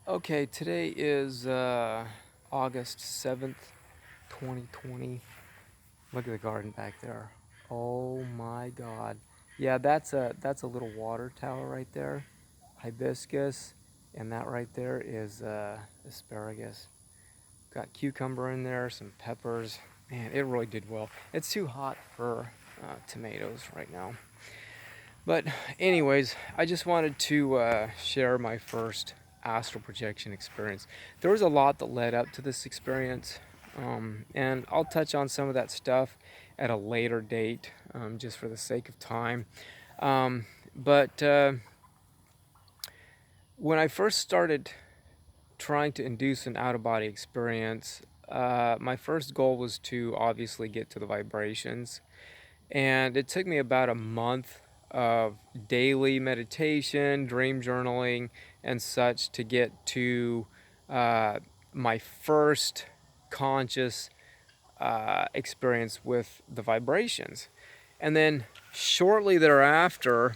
Okay, today is August 7th, 2020. Look at the garden back there. Oh my God. Yeah, that's a little water tower right there. Hibiscus, and that right there is asparagus. Got cucumber in there, some peppers. Man, it really did well. It's too hot for tomatoes right now. But anyways, I just wanted to share my first astral projection experience. There was a lot that led up to this experience, and I'll touch on some of that stuff at a later date, just for the sake of time. But when I first started trying to induce an out-of-body experience, my first goal was to obviously get to the vibrations. And it took me about a month of daily meditation, dream journaling, and such to get to my first conscious experience with the vibrations. And then shortly thereafter,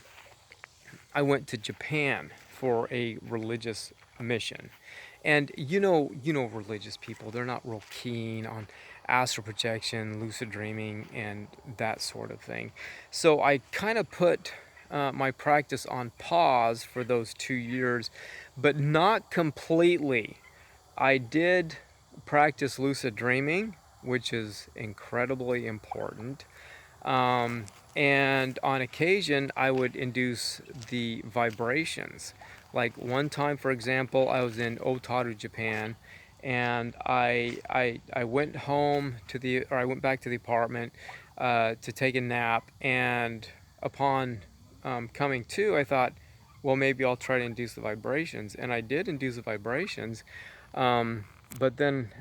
I went to Japan for a religious mission. And religious people, they're not real keen on astral projection, lucid dreaming, and that sort of thing. So I kind of put my practice on pause for those 2 years, but not completely. I did practice lucid dreaming, which is incredibly important. Um, and on occasion, I would induce the vibrations. Like one time, for example, I was in Otaru, Japan, and I went home or I went back to the apartment to take a nap. And upon coming to, I thought, well, maybe I'll try to induce the vibrations. And I did induce the vibrations. Um, but then,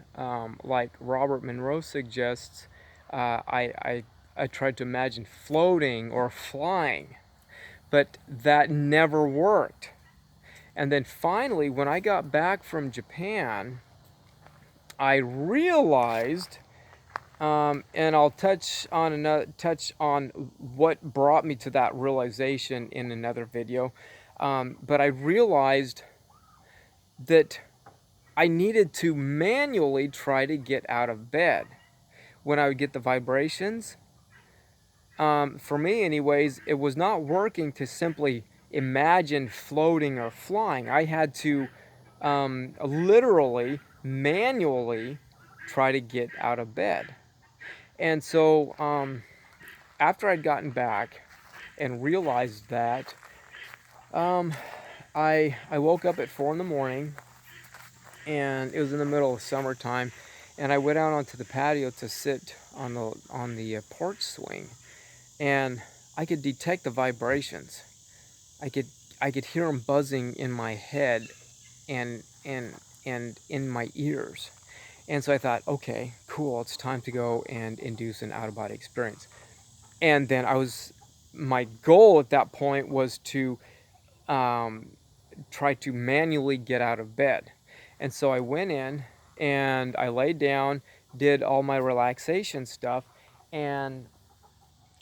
like Robert Monroe suggests, I tried to imagine floating or flying, but that never worked. And then finally, when I got back from Japan, I realized, and I'll touch on what brought me to that realization in another video. But I realized that I needed to manually try to get out of bed. When I would get the vibrations, for me anyways, it was not working to simply imagine floating or flying. I had to literally, manually try to get out of bed. And so after I'd gotten back and realized that, um, I woke up at 4 in the morning, and it was in the middle of summertime, and I went out onto the patio to sit on the porch swing, and I could detect the vibrations. I could I could hear them buzzing in my head and in my ears. And so I thought, okay, cool, it's time to go and induce an out of body experience. And then my goal at that point was to um, try to manually get out of bed. And so I went in and I laid down, did all my relaxation stuff, and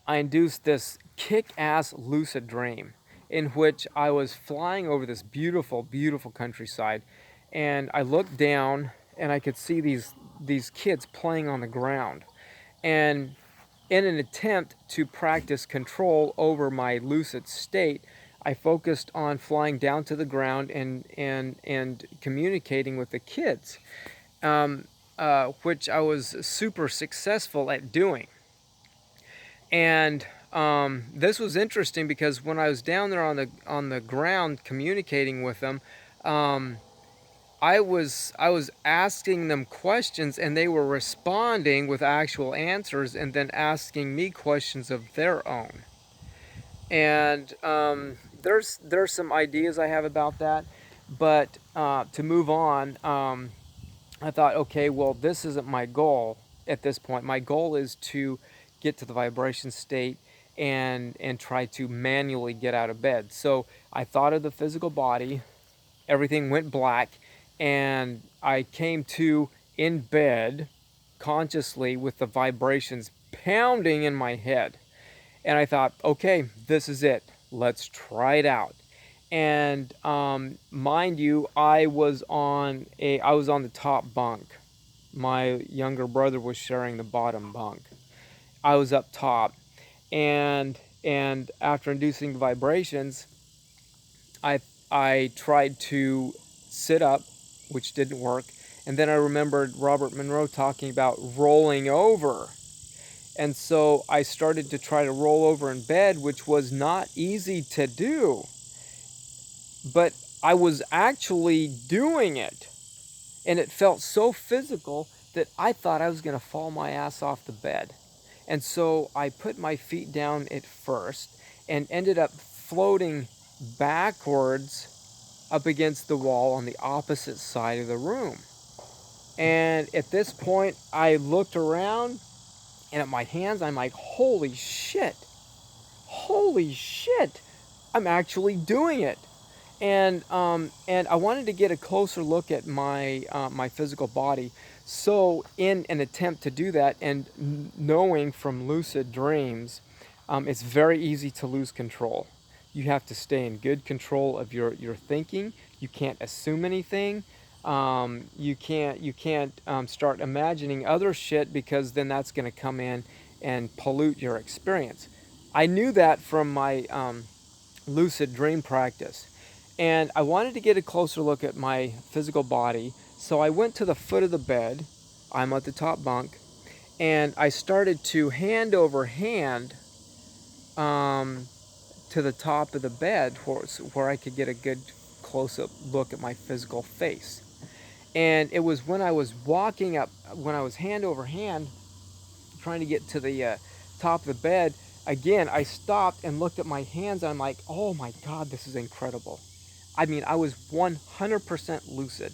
I induced this kick-ass lucid dream in which I was flying over this beautiful, beautiful countryside, and I looked down and I could see these kids playing on the ground. And in an attempt to practice control over my lucid state, I focused on flying down to the ground and communicating with the kids, which I was super successful at doing. And this was interesting because when I was down there on the ground communicating with them, um, I was asking them questions, and they were responding with actual answers, and then asking me questions of their own. And there's some ideas I have about that, but to move on, I thought, okay, well, this isn't my goal at this point. My goal is to get to the vibration state and try to manually get out of bed. So I thought of the physical body, everything went black, and I came to in bed consciously with the vibrations pounding in my head. And I thought, okay, this is it. Let's try it out. And mind you, I was on the top bunk. My younger brother was sharing the bottom bunk. I was up top, and after inducing the vibrations, I I tried to sit up, which didn't work, and then I remembered Robert Monroe talking about rolling over. And so I started to try to roll over in bed, which was not easy to do, but I was actually doing it. And it felt so physical that I thought I was going to fall my ass off the bed. And so I put my feet down at first and ended up floating backwards up against the wall on the opposite side of the room. And at this point, I looked around and at my hands, I'm like, holy shit, I'm actually doing it. And I wanted to get a closer look at my physical body. So in an attempt to do that, and knowing from lucid dreams, it's very easy to lose control. You have to stay in good control of your thinking. You can't assume anything. You can't start imagining other shit, because then that's going to come in and pollute your experience. I knew that from my lucid dream practice. And I wanted to get a closer look at my physical body, so I went to the foot of the bed. I'm at the top bunk, and I started to hand over hand um, to the top of the bed where I could get a good close-up look at my physical face. And it was when I was walking up, when I was hand over hand, trying to get to the top of the bed, again, I stopped and looked at my hands, and I'm like, oh my God, this is incredible. I mean, I was 100% lucid.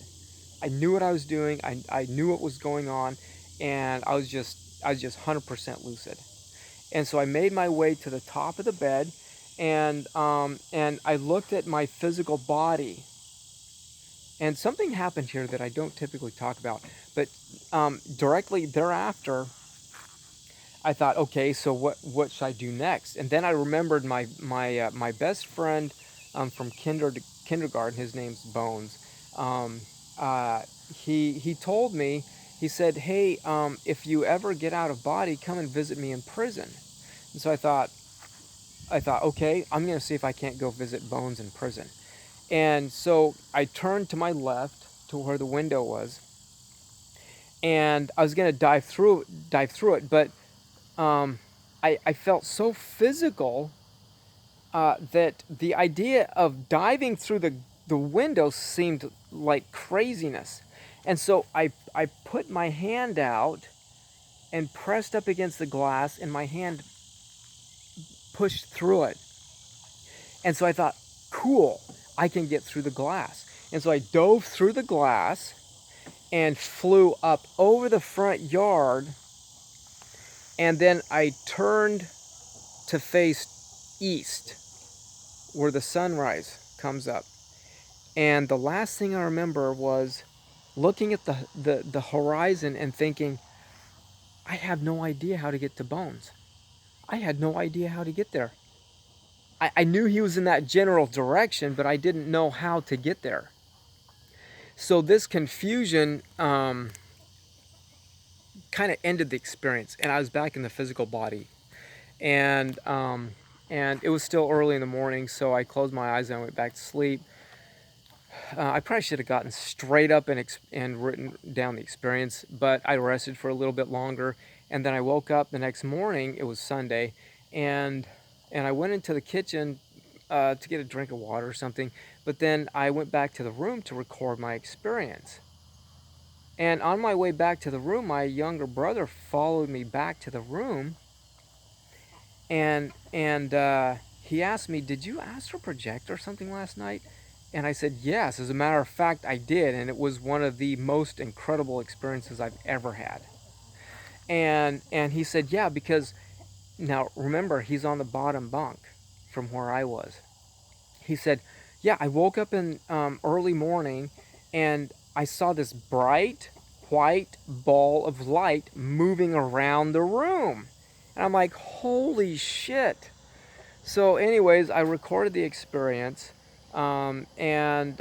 I knew what I was doing. I knew what was going on, and I was just 100% lucid. And so I made my way to the top of the bed, and I looked at my physical body. And something happened here that I don't typically talk about, but directly thereafter, I thought, okay, so what should I do next? And then I remembered my best friend from kindergarten. His name's Bones. Um, uh, he told me, he said, hey, if you ever get out of body, come and visit me in prison. And so I thought, okay, I'm gonna see if I can't go visit Bones in prison. And so I turned to my left to where the window was, and I was gonna dive through it, but um, I felt so physical that the idea of diving through the window seemed like craziness. And so I put my hand out and pressed up against the glass, and my hand pushed through it. And so I thought, cool, I can get through the glass. And so I dove through the glass and flew up over the front yard, and then I turned to face east where the sunrise comes up. And the last thing I remember was looking at the horizon and thinking, I have no idea how to get to Bones. I had no idea how to get there. I knew he was in that general direction, but I didn't know how to get there. So this confusion kind of ended the experience, and I was back in the physical body. And and it was still early in the morning, so I closed my eyes and I went back to sleep. I probably should have gotten straight up and written down the experience, but I rested for a little bit longer, and then I woke up the next morning. It was Sunday, and I went into the kitchen to get a drink of water or something. But then I went back to the room to record my experience. And on my way back to the room, my younger brother followed me back to the room, and he asked me, "Did you astral project or something last night?" And I said, "Yes, as a matter of fact, I did, and it was one of the most incredible experiences I've ever had." And he said, "Yeah, because now remember, he's on the bottom bunk from where I was." He said, "Yeah, I woke up in early morning, and I saw this bright white ball of light moving around the room." And I'm like, holy shit. So anyways, I recorded the experience, And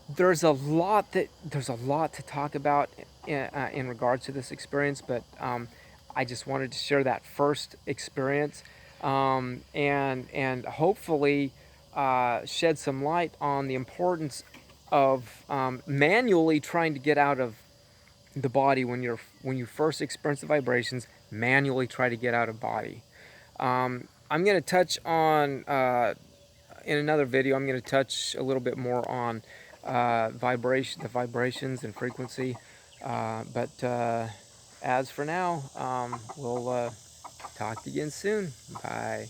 there's a lot to talk about in regards to this experience, but I just wanted to share that first experience, and hopefully shed some light on the importance of manually trying to get out of the body when you first experience the vibrations. Manually try to get out of body. I'm going to touch on in another video. I'm going to touch a little bit more on the vibrations and frequency. But as for now, we'll talk again soon. Bye.